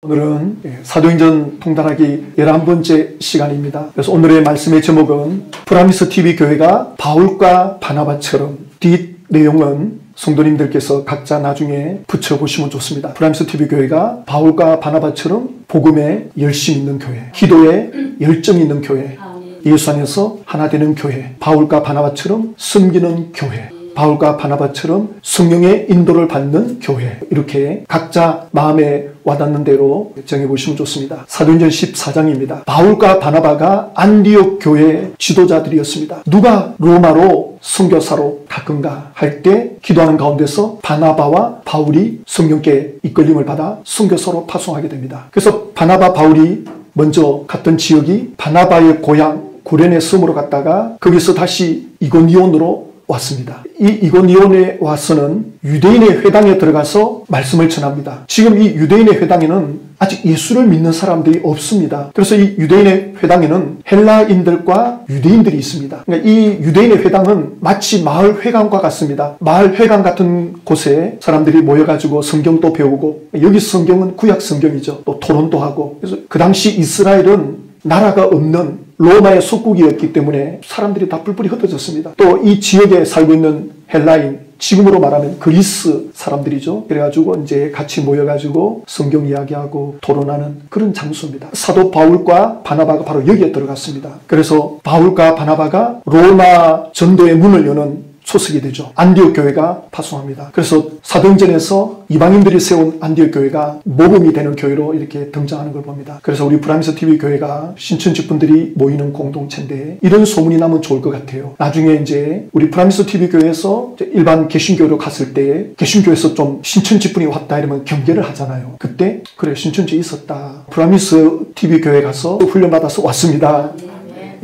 오늘은 사도행전 통달하기 11번째 시간입니다. 그래서 오늘의 말씀의 제목은 프라미스 TV 교회가 바울과 바나바처럼, 뒷 내용은 성도님들께서 각자 나중에 붙여보시면 좋습니다. 프라미스 TV 교회가 바울과 바나바처럼 복음에 열심 있는 교회, 기도에 열정 있는 교회, 예수 안에서 하나 되는 교회, 바울과 바나바처럼 섬기는 교회, 바울과 바나바처럼 성령의 인도를 받는 교회, 이렇게 각자 마음에 와닿는 대로 정해보시면 좋습니다. 사도행전 14장입니다. 바울과 바나바가 안디옥 교회 지도자들이었습니다. 누가 로마로 선교사로 가건가 할 때 기도하는 가운데서 바나바와 바울이 성령께 이끌림을 받아 선교사로 파송하게 됩니다. 그래서 바나바, 바울이 먼저 갔던 지역이 바나바의 고향 고레네 섬으로 갔다가 거기서 다시 이고니온으로 왔습니다. 이 이고니온에 와서는 유대인의 회당에 들어가서 말씀을 전합니다. 지금 이 유대인의 회당에는 아직 예수를 믿는 사람들이 없습니다. 그래서 이 유대인의 회당에는 헬라인들과 유대인들이 있습니다. 그러니까 이 유대인의 회당은 마치 마을 회관과 같습니다. 마을 회관 같은 곳에 사람들이 모여가지고 성경도 배우고, 여기 성경은 구약 성경이죠. 또 토론도 하고. 그래서 그 당시 이스라엘은 나라가 없는 로마의 속국이었기 때문에 사람들이 다 뿔뿔이 흩어졌습니다. 또 이 지역에 살고 있는 헬라인, 지금으로 말하면 그리스 사람들이죠. 그래가지고 이제 같이 모여가지고 성경 이야기하고 토론하는 그런 장소입니다. 사도 바울과 바나바가 바로 여기에 들어갔습니다. 그래서 바울과 바나바가 로마 전도의 문을 여는 소속이 되죠. 안디옥 교회가 파송합니다. 그래서 사도행전에서 이방인들이 세운 안디옥 교회가 모범이 되는 교회로 이렇게 등장하는 걸 봅니다. 그래서 우리 프라미스 TV 교회가 신천지 분들이 모이는 공동체인데 이런 소문이 나면 좋을 것 같아요. 나중에 이제 우리 프라미스 TV 교회에서 일반 개신교로 갔을 때 개신교에서 좀 신천지 분이 왔다 이러면 경계를 하잖아요. 그때 그래, 신천지에 있었다. 프라미스 TV 교회 가서 훈련받아서 왔습니다.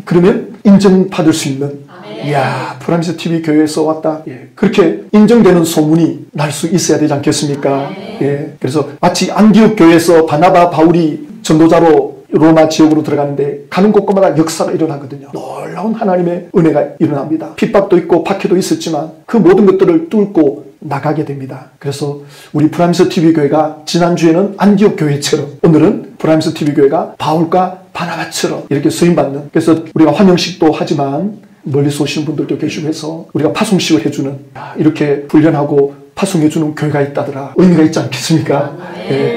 그러면 인정받을 수 있는, 이야, 프라미스 TV 교회에서 왔다. 그렇게 인정되는 소문이 날 수 있어야 되지 않겠습니까? 그래서 마치 안디옥 교회에서 바나바, 바울이 전도자로 로마 지역으로 들어가는데 가는 곳마다 역사가 일어나거든요. 놀라운 하나님의 은혜가 일어납니다. 핍박도 있고 박해도 있었지만 그 모든 것들을 뚫고 나가게 됩니다. 그래서 우리 프라미스 TV 교회가 지난주에는 안디옥 교회처럼, 오늘은 프라미스 TV 교회가 바울과 바나바처럼 이렇게 쓰임받는, 그래서 우리가 환영식도 하지만 멀리서 오신 분들도 계시고 해서 우리가 파송식을 해주는, 이렇게 훈련하고 파송해주는 교회가 있다더라. 의미가 있지 않겠습니까?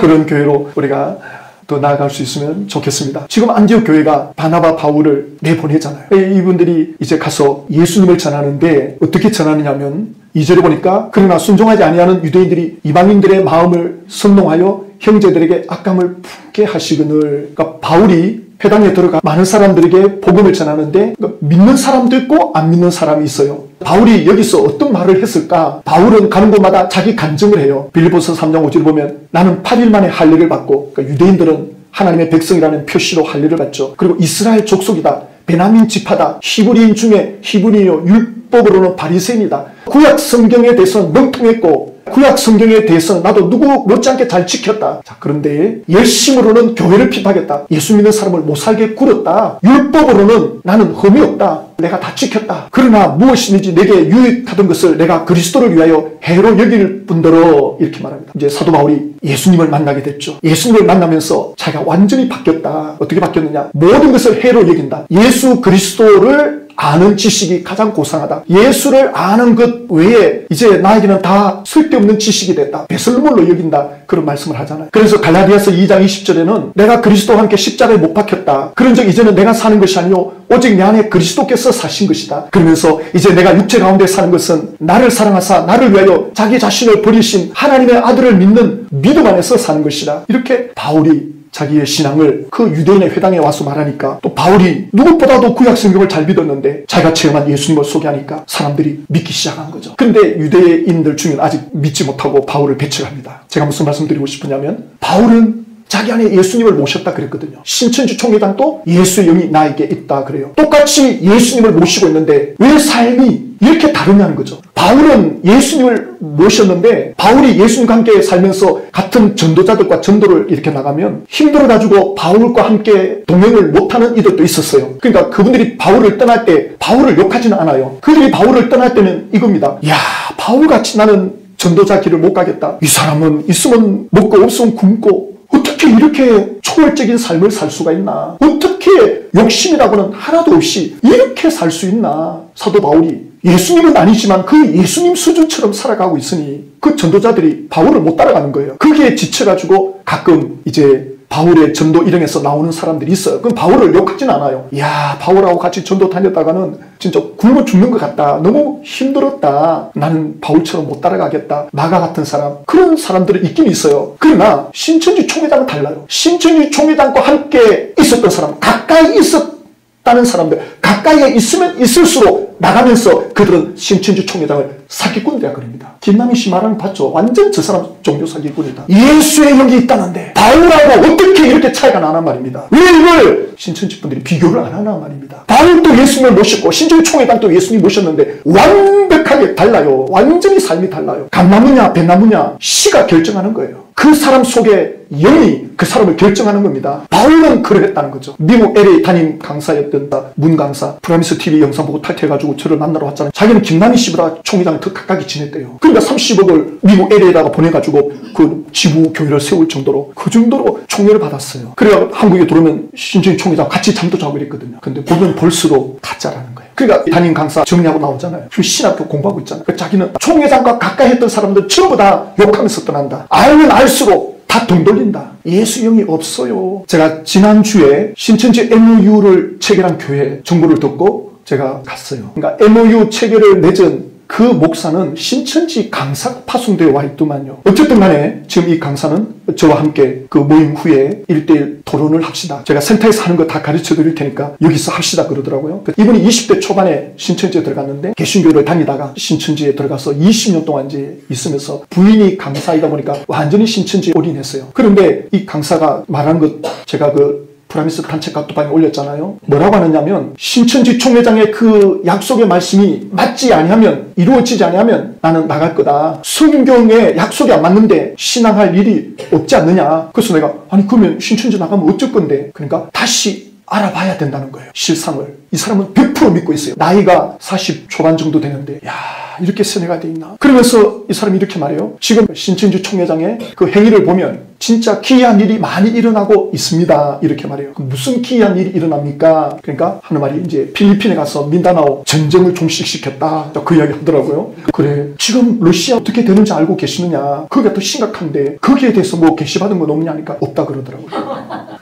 그런 교회로 우리가 더 나아갈 수 있으면 좋겠습니다. 지금 안디옥 교회가 바나바, 바울을 내보내잖아요. 이분들이 이제 가서 예수님을 전하는데 어떻게 전하느냐면 2절에 보니까 그러나 순종하지 아니하는 유대인들이 이방인들의 마음을 선동하여 형제들에게 악감을 품게 하시거늘. 그러니까 바울이 회당에 들어가 많은 사람들에게 복음을 전하는데 믿는 사람도 있고 안 믿는 사람이 있어요. 바울이 여기서 어떤 말을 했을까? 바울은 가는 곳마다 자기 간증을 해요. 빌립보서 3장 5절을 보면 나는 8일 만에 할례를 받고, 그러니까 유대인들은 하나님의 백성이라는 표시로 할례를 받죠. 그리고 이스라엘 족속이다, 베냐민 지파다, 히브리인 중에 히브리요, 율법으로는 바리새인이다. 구약 성경에 대해서는 멍통했고 구약 성경에 대해서는 나도 누구 못지않게 잘 지켰다. 자, 그런데 열심으로는 교회를 핍박했다. 예수 믿는 사람을 못 살게 굴었다. 율법으로는 나는 흠이 없다. 내가 다 지켰다. 그러나 무엇이든지 내게 유익하던 것을 내가 그리스도를 위하여 해로 여길 뿐더러, 이렇게 말합니다. 이제 사도 바울이 예수님을 만나게 됐죠. 예수님을 만나면서 자기가 완전히 바뀌었다. 어떻게 바뀌었느냐? 모든 것을 해로 여긴다. 예수 그리스도를 아는 지식이 가장 고상하다. 예수를 아는 것 외에 이제 나에게는 다 쓸데없는 지식이 됐다. 배설물로 여긴다. 그런 말씀을 하잖아요. 그래서 갈라디아서 2장 20절에는 내가 그리스도와 함께 십자가에 못 박혔다. 그런즉 이제는 내가 사는 것이 아니요 오직 내 안에 그리스도께서 사신 것이다. 그러면서 이제 내가 육체 가운데 사는 것은 나를 사랑하사 나를 위하여 자기 자신을 버리신 하나님의 아들을 믿는 믿음 안에서 사는 것이다. 이렇게 바울이 자기의 신앙을 그 유대인의 회당에 와서 말하니까, 또 바울이 누구보다도 구약 성경을 잘 믿었는데 자기가 체험한 예수님을 소개하니까 사람들이 믿기 시작한 거죠. 근데 유대인들 중에는 아직 믿지 못하고 바울을 배척합니다. 제가 무슨 말씀드리고 싶으냐면, 바울은 자기 안에 예수님을 모셨다 그랬거든요. 신천지 총회장도 예수의 영이 나에게 있다 그래요. 똑같이 예수님을 모시고 있는데 왜 삶이 이렇게 다르냐는 거죠. 바울은 예수님을 모셨는데 바울이 예수님과 함께 살면서 같은 전도자들과 전도를 이렇게 나가면 힘들어가지고 바울과 함께 동행을 못하는 이들도 있었어요. 그러니까 그분들이 바울을 떠날 때 바울을 욕하지는 않아요. 그들이 바울을 떠날 때는 이겁니다. 야, 바울같이 나는 전도자 길을 못 가겠다. 이 사람은 있으면 먹고 없으면 굶고 어떻게 이렇게 초월적인 삶을 살 수가 있나? 어떻게 욕심이라고는 하나도 없이 이렇게 살 수 있나? 사도 바울이 예수님은 아니지만 그 예수님 수준처럼 살아가고 있으니 그 전도자들이 바울을 못 따라가는 거예요. 거기에 지쳐가지고 가끔 이제 바울의 전도 일행에서 나오는 사람들이 있어요. 그럼 바울을 욕하진 않아요. 야, 바울하고 같이 전도 다녔다가는 진짜 굶어 죽는 것 같다. 너무 힘들었다. 나는 바울처럼 못 따라가겠다. 마가 같은 사람. 그런 사람들이 있긴 있어요. 그러나 신천지 총회장은 달라요. 신천지 총회장과 함께 있었던 사람, 가까이 있었다는 사람들, 가까이에 있으면 있을수록 나가면서 그들은 신천지 총회장을 사기꾼이라 그럽니다. 김남희 씨 말하는 봤죠? 완전 저 사람 종교 사기꾼이다. 예수의 영이 있다는데 바울하고 어떻게 이렇게 차이가 나란 말입니다. 왜 이걸 신천지 분들이 비교를 안 하나 말입니다. 바울도 예수님을 모셨고 신천지 총회장도 예수님 모셨는데 완벽하게 달라요. 완전히 삶이 달라요. 감나무냐 배나무냐 시가 결정하는 거예요. 그 사람 속에 영이 그 사람을 결정하는 겁니다. 바울은 그러했다는 거죠. 미국 LA 담임 강사였던 문 강사, 프라미스 TV 영상 보고 탈퇴해가지고 저를 만나러 왔잖아요. 자기는 김남희 씨보다 총회장을 더 가까이 지냈대요. 그러니까 30억을 미국 LA에다가 보내가지고 그 지부 교회를 세울 정도로 그 정도로 총애를 받았어요. 그래야 한국에 들어오면 신천지 총회장 같이 잠도 자고 이랬거든요. 근데 보면 볼수록 가짜라는 거예요. 그러니까 담임 강사 정리하고 나오잖아요. 그 신학교 공부하고 있잖아요. 그러니까 자기는 총회장과 가까이 했던 사람들 전부 다 욕하면서 떠난다. 알면 알수록 다 돈 돌린다. 예수 영이 없어요. 제가 지난주에 신천지 MOU를 체결한 교회 정보를 듣고 제가 갔어요. 그러니까 MOU 체결을 맺은 그 목사는 신천지 강사가 파송되어 와 있더만요. 어쨌든 간에 지금 이 강사는 저와 함께 그 모임 후에 1대1 토론을 합시다. 제가 센터에서 하는 거 다 가르쳐 드릴 테니까 여기서 합시다 그러더라고요. 이분이 20대 초반에 신천지에 들어갔는데 개신교를 다니다가 신천지에 들어가서 20년 동안 이제 있으면서 부인이 강사이다 보니까 완전히 신천지에 올인했어요. 그런데 이 강사가 말하는 것 제가 그 프라미스 단체 카톡방에 올렸잖아요. 뭐라고 하느냐면 신천지 총회장의 그 약속의 말씀이 맞지 아니하면 이루어지지 아니하면 나는 나갈 거다. 성경에 약속이 안 맞는데 신앙할 일이 없지 않느냐. 그래서 내가 아니 그러면 신천지 나가면 어쩔 건데. 그러니까 다시 알아봐야 된다는 거예요. 실상을. 이 사람은 100% 믿고 있어요. 나이가 40 초반 정도 되는데 야 이렇게 세뇌가 돼 있나. 그러면서 이 사람이 이렇게 말해요. 지금 신천지 총회장의 그 행위를 보면 진짜 기이한 일이 많이 일어나고 있습니다. 이렇게 말해요. 무슨 기이한 일이 일어납니까? 그러니까 하는 말이 이제 필리핀에 가서 민다나오 전쟁을 종식시켰다. 그 이야기 하더라고요. 그래 지금 러시아 어떻게 되는지 알고 계시느냐. 그게 더 심각한데 거기에 대해서 뭐 계시받은 건 없냐니까 없다 그러더라고요.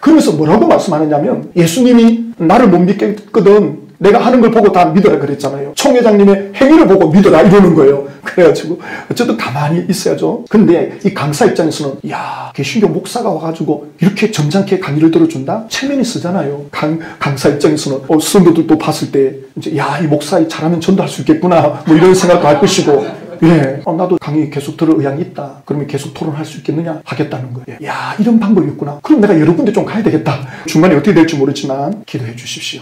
그러면서 뭐라고 말씀하느냐면 예수님이 나를 못 믿겠거든. 내가 하는 걸 보고 다 믿어라 그랬잖아요. 총회장님의 행위를 보고 믿어라 이러는 거예요. 그래가지고 어쨌든 가만히 있어야죠. 근데 이 강사 입장에서는 야 개신교 목사가 와가지고 이렇게 점잖게 강의를 들어준다? 체면이 쓰잖아요. 강사 입장에서는 성도들도 봤을 때 이제 야 이 목사 잘하면 전도할 수 있겠구나 뭐 이런 생각도 할 것이고 예, 나도 강의 계속 들을 의향이 있다. 그러면 계속 토론할 수 있겠느냐? 하겠다는 거예요. 야, 이런 방법이 있구나. 그럼 내가 여러 군데 좀 가야 되겠다. 중간에 어떻게 될지 모르지만 기도해 주십시오.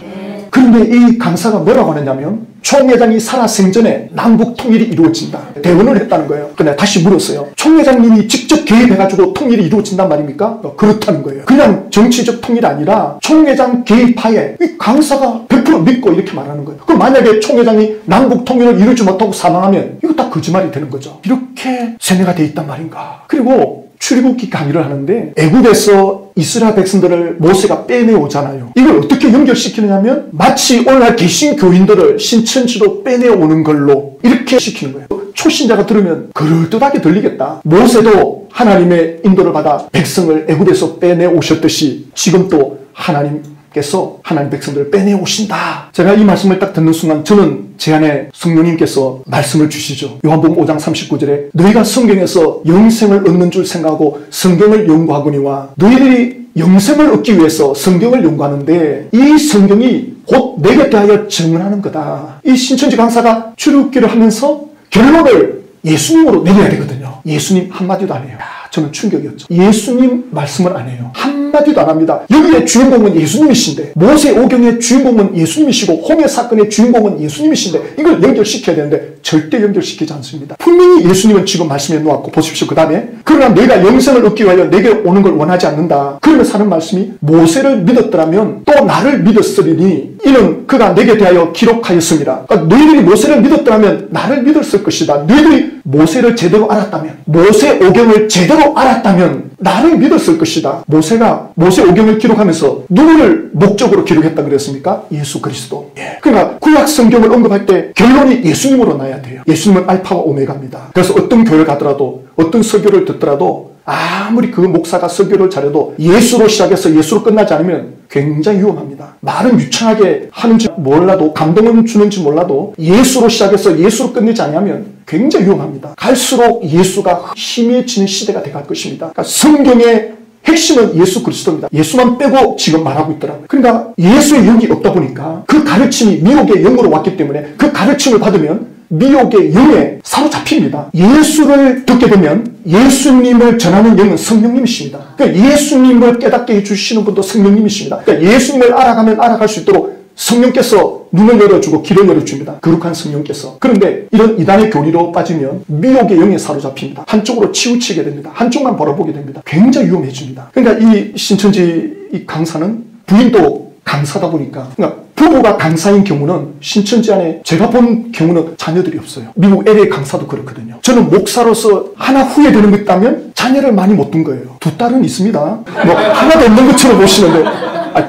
그런데 이 강사가 뭐라고 하느냐면 총회장이 살아생전에 남북 통일이 이루어진다. 대언을 했다는 거예요. 근데 다시 물었어요. 총회장님이 직접 개입해가지고 통일이 이루어진단 말입니까? 그렇다는 거예요. 그냥 정치적 통일이 아니라 총회장 개입하에 이 강사가 100% 믿고 이렇게 말하는 거예요. 그럼 만약에 총회장이 남북 통일을 이루지 못하고 사망하면 이거 다 거짓말이 되는 거죠. 이렇게 세뇌가 돼 있단 말인가. 그리고 출애굽기 강의를 하는데 애굽에서 이스라엘 백성들을 모세가 빼내오잖아요. 이걸 어떻게 연결시키느냐면 마치 오늘날 개신교인들을 신천지로 빼내오는 걸로 이렇게 시키는 거예요. 초신자가 들으면 그럴듯하게 들리겠다. 모세도 하나님의 인도를 받아 백성을 애굽에서 빼내오셨듯이 지금 또 하나님께서 하나님 백성들을 빼내오신다. 제가 이 말씀을 딱 듣는 순간 저는 제 안에 성령님께서 말씀을 주시죠. 요한복음 5장 39절에 너희가 성경에서 영생을 얻는 줄 생각하고 성경을 연구하거니와 너희들이 영생을 얻기 위해서 성경을 연구하는데 이 성경이 곧 내게 대하여 증언하는 거다. 이 신천지 강사가 출애굽기를 하면서 결론을 예수님으로 내려야 되거든요. 예수님 한마디도 안 해요. 저는 충격이었죠. 예수님 말씀을 안 해요. 한마디도 안 합니다. 여기에 주인공은 예수님이신데 모세 오경의 주인공은 예수님이시고 홍해 사건의 주인공은 예수님이신데 이걸 연결시켜야 되는데 절대 연결시키지 않습니다. 분명히 예수님은 지금 말씀해 놓았고 보십시오. 그 다음에 그러나 너희가 영생을 얻기 위하여 내게 오는 걸 원하지 않는다. 그러면서 하는 말씀이 모세를 믿었더라면 또 나를 믿었으리니 이 이는 그가 내게 대하여 기록하였습니다. 그러니까 너희들이 모세를 믿었더라면 나를 믿었을 것이다. 너희들이 모세를 제대로 알았다면, 모세 오경을 제대로 알았다면 나를 믿었을 것이다. 모세가 모세 오경을 기록하면서 누구를 목적으로 기록했다 그랬습니까? 예수 그리스도. 그러니까 구약 성경을 언급할 때 결론이 예수님으로 나야 돼요. 예수님은 알파와 오메가입니다. 그래서 어떤 교회를 가더라도, 어떤 설교를 듣더라도 아무리 그 목사가 설교를 잘해도 예수로 시작해서 예수로 끝나지 않으면 굉장히 위험합니다. 말은 유창하게 하는지 몰라도, 감동은 주는지 몰라도 예수로 시작해서 예수로 끝내지 않으면 굉장히 위험합니다. 갈수록 예수가 희미해지는 시대가 돼갈 것입니다. 그러니까 성경의 핵심은 예수 그리스도입니다. 예수만 빼고 지금 말하고 있더라고요. 그러니까 예수의 영이 없다 보니까 그 가르침이 미혹의 영으로 왔기 때문에 그 가르침을 받으면 미혹의 영에 사로잡힙니다. 예수를 듣게 되면 예수님을 전하는 영은 성령님이십니다. 그러니까 예수님을 깨닫게 해주시는 분도 성령님이십니다. 그러니까 예수님을 알아가면 알아갈 수 있도록 성령께서 눈을 열어주고 길을 열어줍니다. 거룩한 성령께서. 그런데 이런 이단의 교리로 빠지면 미혹의 영에 사로잡힙니다. 한쪽으로 치우치게 됩니다. 한쪽만 바라보게 됩니다. 굉장히 위험해집니다. 그러니까 이 신천지 이 강사는 부인도 강사다 보니까, 그러니까 부부가 강사인 경우는 신천지 안에 제가 본 경우는 자녀들이 없어요. 미국 LA 강사도 그렇거든요. 저는 목사로서 하나 후회되는 거 있다면 자녀를 많이 못 둔 거예요. 두 딸은 있습니다. 뭐 하나도 없는 것처럼 보시는데,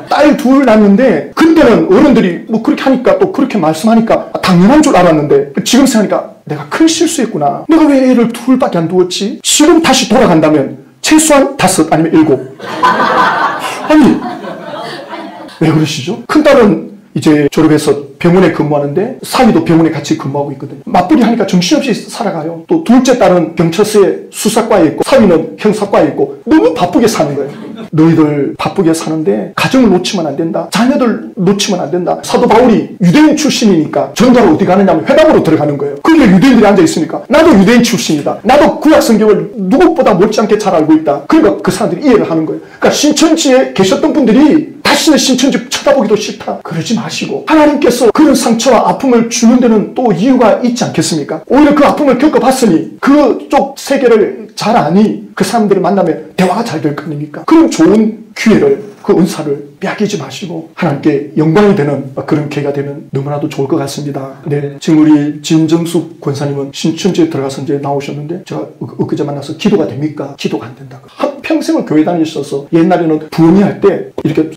딸 둘 낳았는데 그때는 어른들이 뭐 그렇게 하니까 또 그렇게 말씀하니까 당연한 줄 알았는데 지금 생각하니까 내가 큰 실수했구나. 내가 왜 애를 둘밖에 안 두었지? 지금 다시 돌아간다면 최소한 5 아니면 7. 아니 왜 그러시죠? 큰딸은 이제 졸업해서 병원에 근무하는데 사위도 병원에 같이 근무하고 있거든요. 맞벌이 하니까 정신없이 살아가요. 또 둘째 딸은 경찰서에 수사과에 있고 사위는 형사과에 있고 너무 바쁘게 사는 거예요. 너희들 바쁘게 사는데 가정을 놓치면 안 된다. 자녀들 놓치면 안 된다. 사도 바울이 유대인 출신이니까 전도하러 어디 가느냐면 회당으로 들어가는 거예요. 그런데 유대인들이 앉아있으니까 나도 유대인 출신이다. 나도 구약 성경을 누구보다 못지않게 잘 알고 있다. 그러니까 그 사람들이 이해를 하는 거예요. 그러니까 신천지에 계셨던 분들이 다시는 신천지 쳐다보기도 싫다. 그러지 마시고 하나님께서 그런 상처와 아픔을 주는 데는 또 이유가 있지 않겠습니까? 오히려 그 아픔을 겪어봤으니 그쪽 세계를 잘 아니 그 사람들을 만나면 대화가 잘 될 거 아닙니까? 그런 좋은 기회를, 그 은사를 빼앗기지 마시고 하나님께 영광이 되는 그런 기회가 되면 너무나도 좋을 것 같습니다. 네, 지금 우리 진정숙 권사님은 신천지에 들어가서 이제 나오셨는데 제가 엊그제 만나서 기도가 됩니까? 기도가 안 된다고. 한평생을 교회 다니셔서 옛날에는 부흥회할 때 이렇게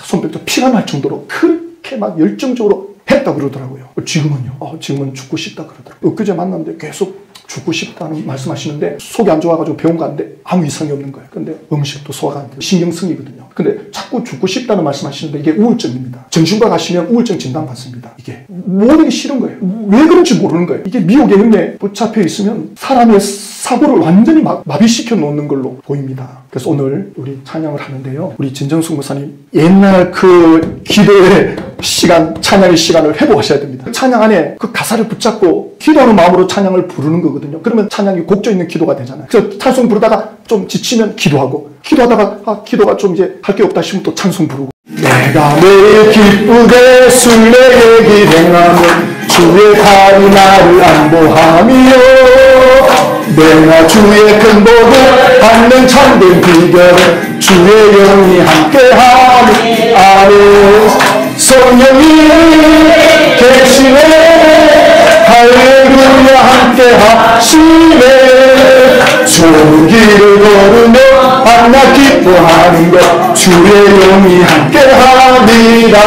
손뼉도 피가 날 정도로 그렇게 막 열정적으로 했다 그러더라고요. 지금은요? 지금은 죽고 싶다 그러더라고요. 엊그제 만났는데 계속 죽고 싶다는 말씀하시는데 속이 안 좋아가지고 병원 갔는데 아무 이상이 없는 거예요. 근데 음식도 소화가 안 돼요. 신경성이거든요. 근데 자꾸 죽고 싶다는 말씀하시는데 이게 우울증입니다. 정신과 가시면 우울증 진단 받습니다. 이게 모든 게 싫은 거예요. 왜 그런지 모르는 거예요. 이게 미혹의 영에 붙잡혀 있으면 사람의 사고를 완전히 마비시켜 놓는 걸로 보입니다. 그래서 오늘 우리 찬양을 하는데요. 우리 진정숙 목사님 옛날 그 기도의 시간, 찬양의 시간을 회복하셔야 됩니다. 찬양 안에 그 가사를 붙잡고 기도하는 마음으로 찬양을 부르는 거거든요. 그러면 찬양이 곡조 있는 기도가 되잖아요. 그래서 찬송 부르다가 좀 지치면 기도하고, 기도하다가 기도가 좀 이제 할 게 없다 싶으면 또 찬송 부르고. 내가 매일 기쁘게 순례의 길 행하며 주의 팔이 나를 안보하며 내가 주의 큰 복을 받는 참된 비결은 주의 영이 함께하니 아멘. 성령이 계시네 할렐루야 함께하시네 좋은 길을 걸으며 만나 기뻐하는 것 주의 영이 함께합니다.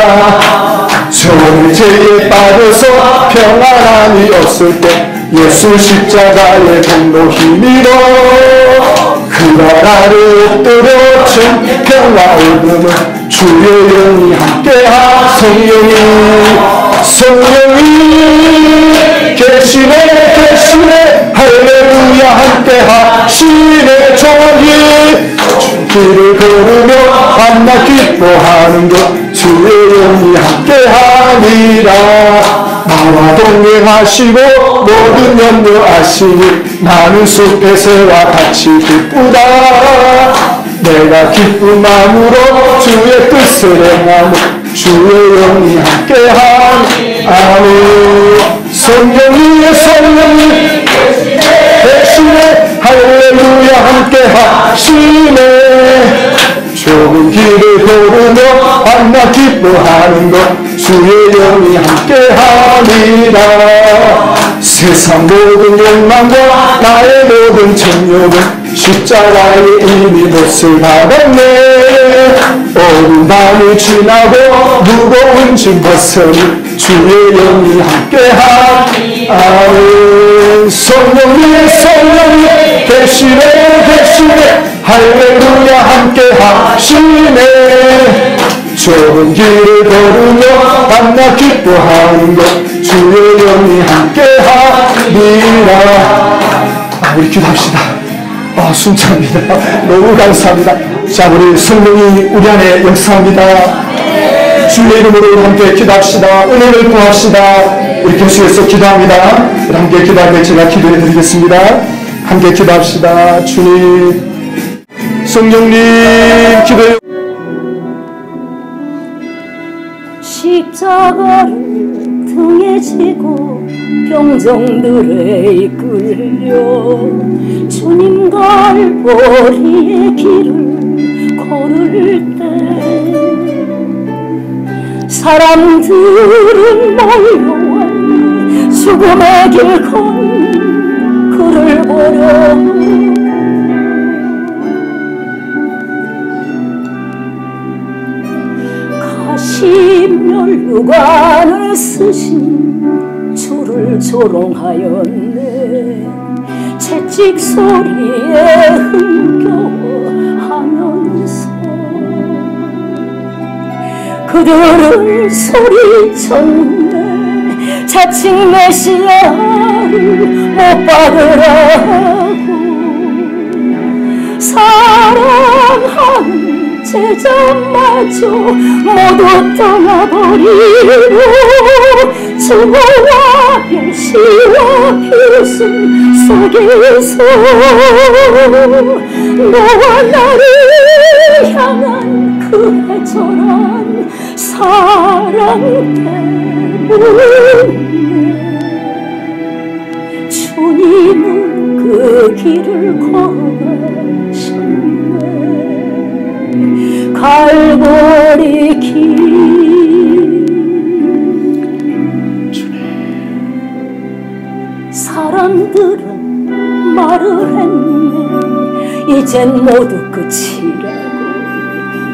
저는 죄에 빠져서 평안함이 없을 때 예수 십자가의 공로 힘입어 그가 나를 엎드려준 평화 얻음은 주의 영이 함께하 성령이 계시네 할렐루야 함께하시네 좋은 길을 걸으며 만나 기뻐하는 것 주의 영이 함께하니라. 나와 동행하시고 모든 염려하시니 나는 숲의 새와 같이 기쁘다. 내가 기쁜 마음으로 주의 뜻을 행하며 주의 영이 함께하니 아멘. 성령이 계시네 할렐루야 함께하시네 좁은 길을 걸으며 만나 기뻐하는 것 주의 영이 함께하리라. 세상 모든 욕망과 나의 모든 정욕은 십자가에 이미 못을 박았네. 어두운 밤이 지나고 무거운 짐 벗으니 주의 영이 함께하리. 아멘. 성령님 성령님 계시네 계시네 할렐루야 함께하시네. 좁은 길을 걸으며 만나 기뻐하는 것 주의 영이 함께하리라. 우리 기도합시다. 순찬합니다. 너무 감사합니다. 자, 우리 성령이 우리 안에 역사합니다. 주의 이름으로 함께 기도합시다. 은혜를 구합시다. 우리 계속해서 기도합니다. 함께 기도할 때 제가 기도해 드리겠습니다. 함께 기도합시다. 주님, 성령님 기도해. 십자가를 등에 지고 병정들에 이끌려 주님 갈보리의 길을 걸을 때 사람들은 몰려와 죽음의 길 걷는 그를 보려 가시면류관을 쓰신 주를 조롱하였네. 채찍 소리에 흥겨워하면서 그들은 소리쳤네. 자칭 메시아를 못 받으라고. 사랑하는 제자마저 모두 떠나버리고 증오와 멸시와 비웃음 속에서 너와 나를 향한 그 애절한 사랑 때문에 주님은 그 길을 걸어가셨네. 갈보리 길 사람들은 말을 했네. 이젠 모두 끝이라고.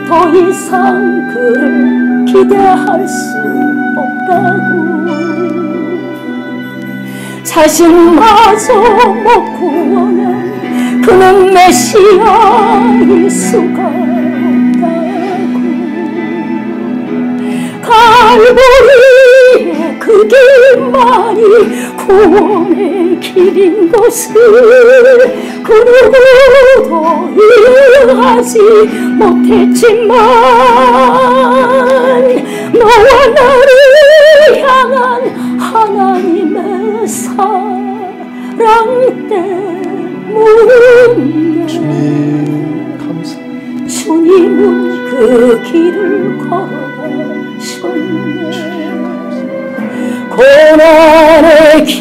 더 이상 그를 기대할 수 없다고. 자신마저 못 구원한 그는 메시아일 수가 갈보리의 그 길만이 구원의 길인 것을 그 누구도 이해하지 못했지만 너와 나를 향한 하나님의 사랑 때문에 주님 감사합니다. 주님은 그 길을 걸어가셨네. 고난의 길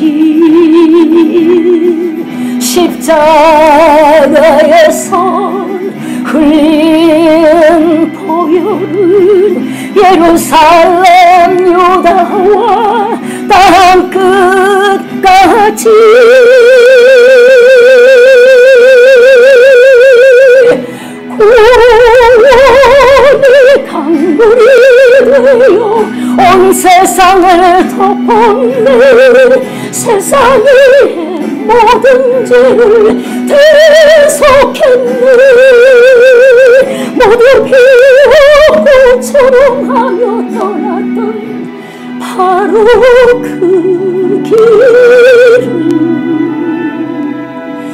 십자가에서 흘린 보혈은 예루살렘 유다와 땅 끝까지 구원의 강물이 되어 온 세상을 덮었네. 세상의 모든 죄를 대속했네. 모두 비웃고 조롱하며 떠났던 바로 그 길을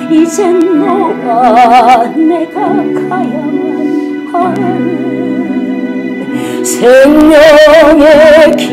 이젠 너와 내가 가야만 하네. 생명의 길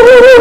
Oh